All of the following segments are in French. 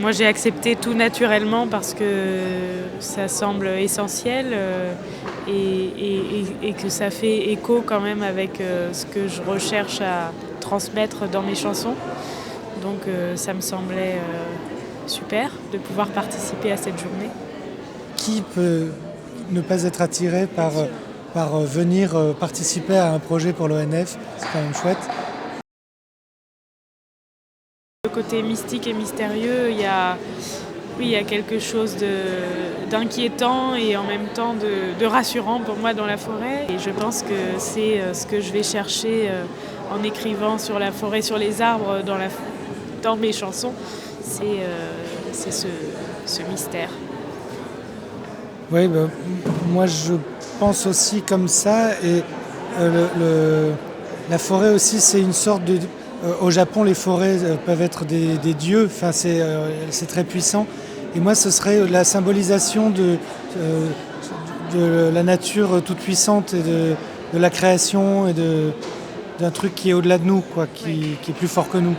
Moi, j'ai accepté tout naturellement parce que ça semble essentiel et que ça fait écho quand même avec ce que je recherche à transmettre dans mes chansons. Donc ça me semblait super de pouvoir participer à cette journée. Qui peut ne pas être attiré par venir participer à un projet pour l'ONF? C'est quand même chouette. Le côté mystique et mystérieux, il y a quelque chose d'inquiétant et en même temps de rassurant pour moi dans la forêt. Et je pense que c'est ce que je vais chercher en écrivant sur la forêt, sur les arbres, dans mes chansons. C'est ce mystère. Oui, moi je pense aussi comme ça. Et la forêt aussi, c'est une sorte de... au Japon, les forêts peuvent être des dieux, enfin, c'est très puissant. Et moi, ce serait la symbolisation de la nature toute puissante et de la création et d'un truc qui est au-delà de nous, quoi, qui est plus fort que nous.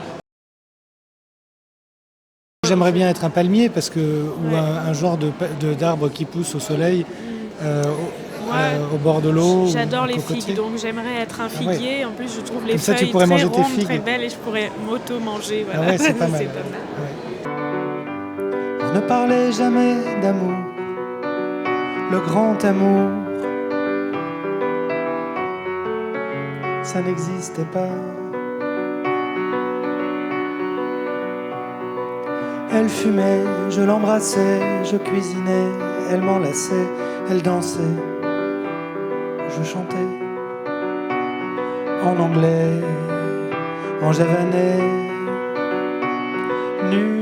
J'aimerais bien être un palmier ou un genre d'arbre qui pousse au soleil, au bord de l'eau. J'adore ou les cocotier. figues, donc j'aimerais être un Ah ouais. figuier. En plus, je trouve les Comme ça, tu feuilles pourrais très manger tes rondes, figues. très belles et je pourrais m'auto-manger. Voilà. Ah ouais, c'est pas mal. C'est pas mal. Ouais. On ne parlait jamais d'amour, le grand amour, ça n'existait pas. Elle fumait, je l'embrassais, je cuisinais, elle m'enlaçait, elle dansait, je chantais en anglais, en javanais, nu.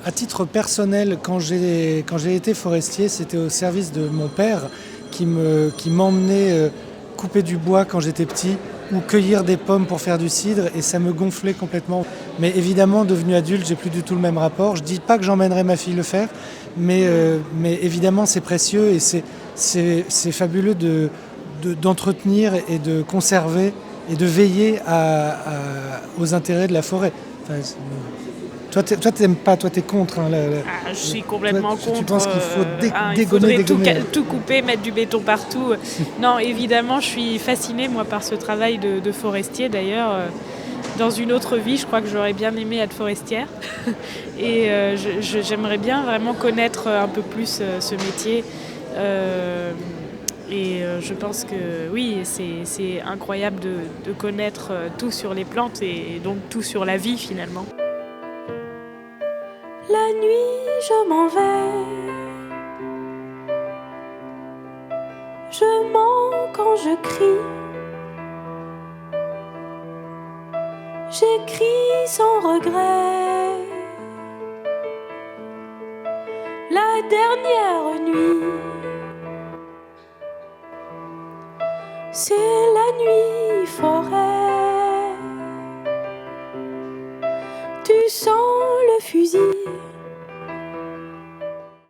À titre personnel, quand j'ai été forestier, c'était au service de mon père qui m'emmenait couper du bois quand j'étais petit ou cueillir des pommes pour faire du cidre, et ça me gonflait complètement. Mais évidemment, devenu adulte, j'ai plus du tout le même rapport. Je dis pas que j'emmènerai ma fille le faire, mais évidemment, c'est précieux et c'est fabuleux d'entretenir et de conserver et de veiller aux intérêts de la forêt. Enfin, toi, t'aimes pas, toi, t'es contre. Hein, Je suis complètement contre. Tu penses qu'il faut il faudrait dégommer. tout couper, mettre du béton partout. Non, évidemment, je suis fascinée, moi, par ce travail de forestier. D'ailleurs, dans une autre vie, je crois que j'aurais bien aimé être forestière. Et j'aimerais bien vraiment connaître un peu plus ce métier. Je pense que oui, c'est incroyable de connaître tout sur les plantes et donc tout sur la vie, finalement. La nuit, je m'en vais. Je mens quand je crie. J'écris sans regret. La dernière nuit, c'est la nuit forêt. Tu sens le fusil